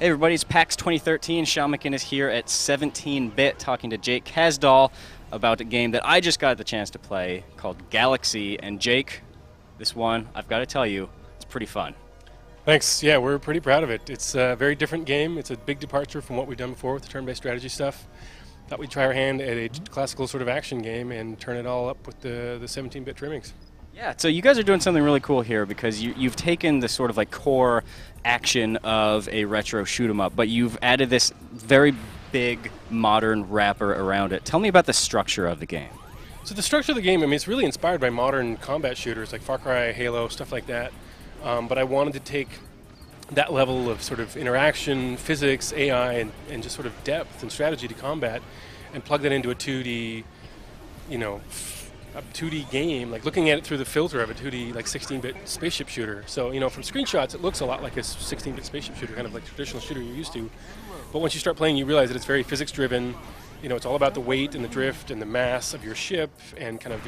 Hey everybody, it's PAX 2013. Shaun is here at 17-bit talking to Jake Kazdal about a game that I just got the chance to play called Galak-Z. And Jake, this one, I've got to tell you, it's pretty fun. Thanks. Yeah, we're pretty proud of it. It's a very different game. It's a big departure from what we've done before with the turn-based strategy stuff. Thought we'd try our hand at a classical sort of action game and turn it all up with the 17-bit trimmings. Yeah, so you guys are doing something really cool here because you've taken the sort of like core action of a retro shoot 'em up, but you've added this very big modern wrapper around it. Tell me about the structure of the game. So the structure of the game, I mean, it's really inspired by modern combat shooters like Far Cry, Halo, stuff like that. But I wanted to take that level of sort of interaction, physics, AI, and just sort of depth and strategy to combat and plug that into a 2D, a 2D game, like looking at it through the filter of a 2D, like 16-bit spaceship shooter. So, from screenshots, it looks a lot like a 16-bit spaceship shooter, kind of like the traditional shooter you're used to. But once you start playing, you realize that it's very physics-driven. It's all about the weight and the drift and the mass of your ship and kind of,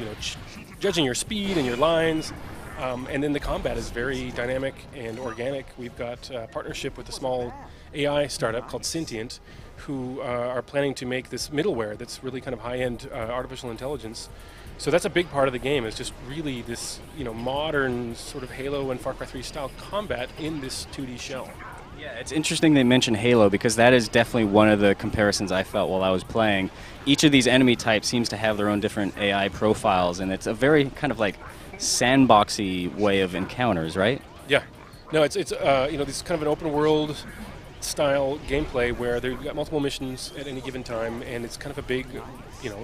judging your speed and your lines. And then the combat is very dynamic and organic. We've got a partnership with a small AI startup called Sentient, who are planning to make this middleware that's really kind of high-end artificial intelligence. So that's a big part of the game, is just really this, modern sort of Halo and Far Cry 3 style combat in this 2D shell. Yeah, it's interesting they mentioned Halo because that is definitely one of the comparisons I felt while I was playing. Each of these enemy types seems to have their own different AI profiles, and it's a very kind of like sandboxy way of encounters, right? Yeah. No, it's this is kind of an open world style gameplay where they've got multiple missions at any given time, and it's kind of a big,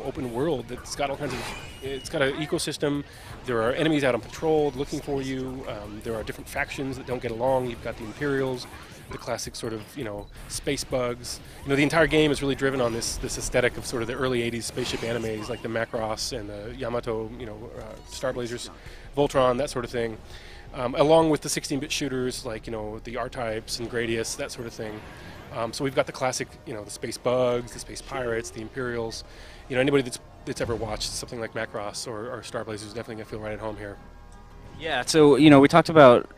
open world that's got all kinds of. It's got an ecosystem. There are enemies out on patrol looking for you. There are different factions that don't get along. You've got the Imperials, the classic sort of space bugs. The entire game is really driven on this aesthetic of sort of the early '80s spaceship animes like the Macross and the Yamato, Star Blazers, Voltron, that sort of thing. Along with the 16-bit shooters like the R-Types and Gradius, that sort of thing. So we've got the classic, the space bugs, the space pirates, the Imperials. Anybody that's ever watched something like Macross or Star Blazers is definitely gonna feel right at home here. Yeah. So we talked about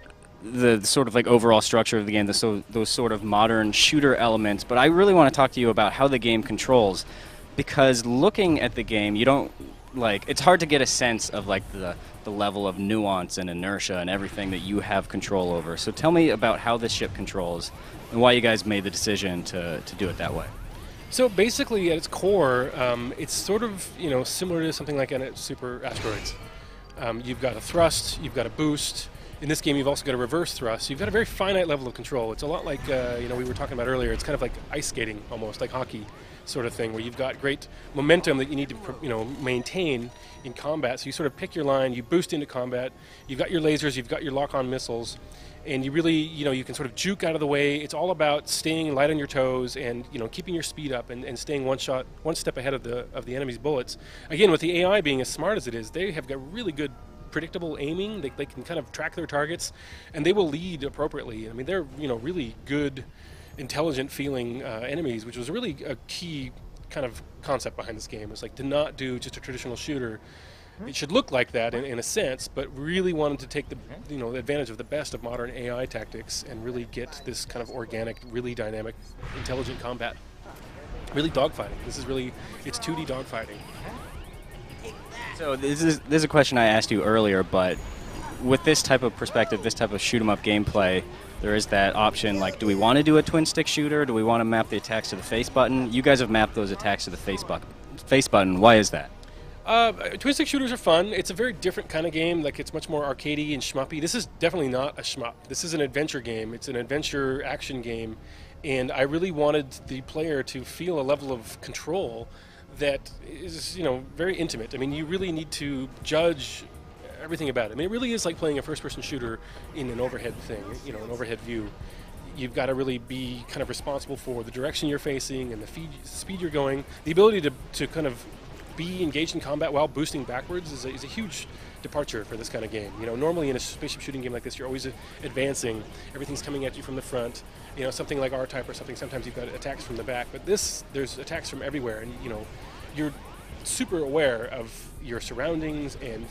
the sort of like overall structure of the game, those sort of modern shooter elements, but I really want to talk to you about how the game controls, because looking at the game, it's hard to get a sense of like the level of nuance and inertia and everything that you have control over. So tell me about how this ship controls and why you guys made the decision to do it that way. So basically, at its core, it's sort of similar to something like Super Asteroids. You've got a thrust, you've got a boost. In this game, you've also got a reverse thrust. You've got a very finite level of control. It's a lot like we were talking about earlier. It's kind of like ice skating, almost like hockey sort of thing, where you've got great momentum that you need to maintain in combat. So you sort of pick your line, you boost into combat. You've got your lasers, you've got your lock-on missiles, and you really you can sort of juke out of the way. It's all about staying light on your toes and keeping your speed up and staying one step ahead of the enemy's bullets. Again, with the AI being as smart as it is, they have got really good predictable aiming. They can kind of track their targets, and they will lead appropriately. I mean, they're really good, intelligent feeling enemies, which was really a key kind of concept behind this game. It's like to not do just a traditional shooter. It should look like that in a sense, but really wanted to take the advantage of the best of modern AI tactics and really get this kind of organic, really dynamic, intelligent combat. Really dogfighting. It's 2D dogfighting. So this is a question I asked you earlier, but with this type of perspective, this type of shoot-'em-up gameplay, there is that option, like, do we want to do a twin-stick shooter? Do we want to map the attacks to the face button? You guys have mapped those attacks to the face button. Why is that? Twin-stick shooters are fun. It's a very different kind of game. Like, it's much more arcadey and shmuppy. This is definitely not a shmup. This is an adventure game. It's an adventure action game, and I really wanted the player to feel a level of control that is, very intimate. I mean, you really need to judge everything about it. I mean, it really is like playing a first-person shooter in an overhead thing, an overhead view. You've got to really be kind of responsible for the direction you're facing and the speed you're going. The ability to kind of be engaged in combat while boosting backwards is a huge departure for this kind of game. Normally in a spaceship shooting game like this, you're always advancing. Everything's coming at you from the front. Something like R-Type or something, sometimes you've got attacks from the back. But there's attacks from everywhere, and you're super aware of your surroundings and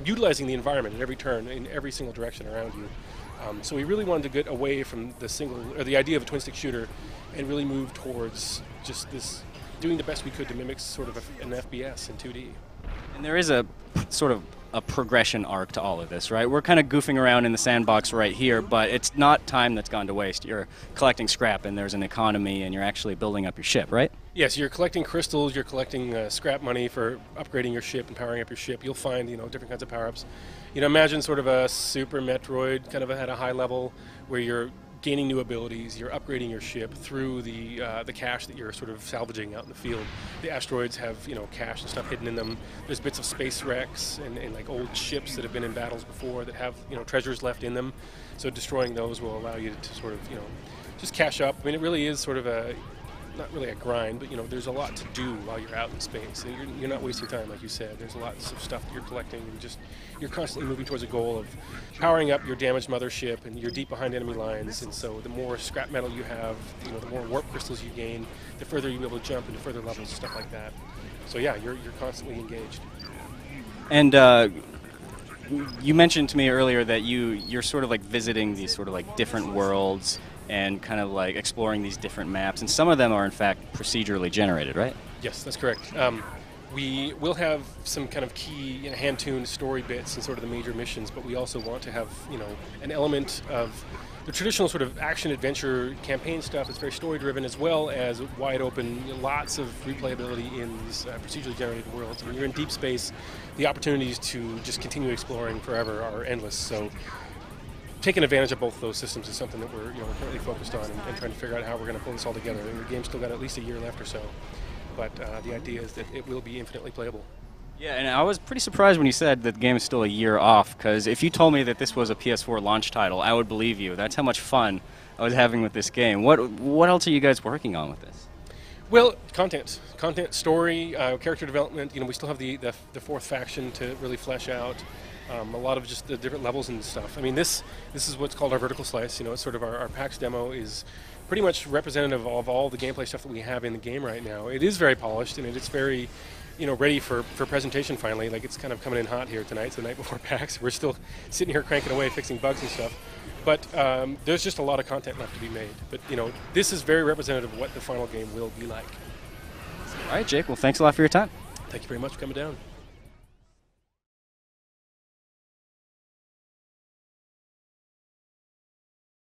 utilizing the environment at every turn in every single direction around you. So we really wanted to get away from the idea of a twin-stick shooter, and really move towards just this, doing the best we could to mimic sort of an FPS in 2D. And there is a sort of a progression arc to all of this, right? We're kind of goofing around in the sandbox right here, but it's not time that's gone to waste. You're collecting scrap, and there's an economy, and you're actually building up your ship, right? Yes, you're collecting crystals, you're collecting scrap money for upgrading your ship and powering up your ship. You'll find, different kinds of power-ups. Imagine sort of a Super Metroid kind of at a high level where you're gaining new abilities, you're upgrading your ship through the cache that you're sort of salvaging out in the field. The asteroids have, cache and stuff hidden in them. There's bits of space wrecks and like old ships that have been in battles before that have, treasures left in them. So destroying those will allow you to sort of, just cache up. I mean, it really is sort of not really a grind, but there's a lot to do while you're out in space, and you're not wasting time, like you said. There's lots of stuff that you're collecting, and you're constantly moving towards a goal of powering up your damaged mothership, and you're deep behind enemy lines. And so the more scrap metal you have, the more warp crystals you gain, the further you'll be able to jump into further levels, stuff like that. So yeah, you're constantly engaged. And you mentioned to me earlier that you're sort of like visiting these sort of like different worlds and kind of like exploring these different maps, and some of them are in fact procedurally generated, right? Yes, that's correct. We will have some kind of key hand-tuned story bits and sort of the major missions, but we also want to have an element of the traditional sort of action-adventure campaign stuff that's very story-driven, as well as wide open, lots of replayability in these procedurally generated worlds. When you're in deep space, the opportunities to just continue exploring forever are endless. So taking advantage of both those systems is something that we're currently focused on, and trying to figure out how we're going to pull this all together. The game's still got at least a year left or so, but the idea is that it will be infinitely playable. Yeah, and I was pretty surprised when you said that the game is still a year off, because if you told me that this was a PS4 launch title, I would believe you. That's how much fun I was having with this game. What else are you guys working on with this? Well, content, story, character development. We still have the fourth faction to really flesh out. A lot of just the different levels and stuff. I mean, this is what's called our vertical slice. It's sort of our PAX demo is pretty much representative of all the gameplay stuff that we have in the game right now. It is very polished, and it's very, ready for presentation finally. Like, it's kind of coming in hot here tonight. It's the night before PAX. We're still sitting here cranking away, fixing bugs and stuff. But there's just a lot of content left to be made. But, this is very representative of what the final game will be like. All right, Jake. Well, thanks a lot for your time. Thank you very much for coming down.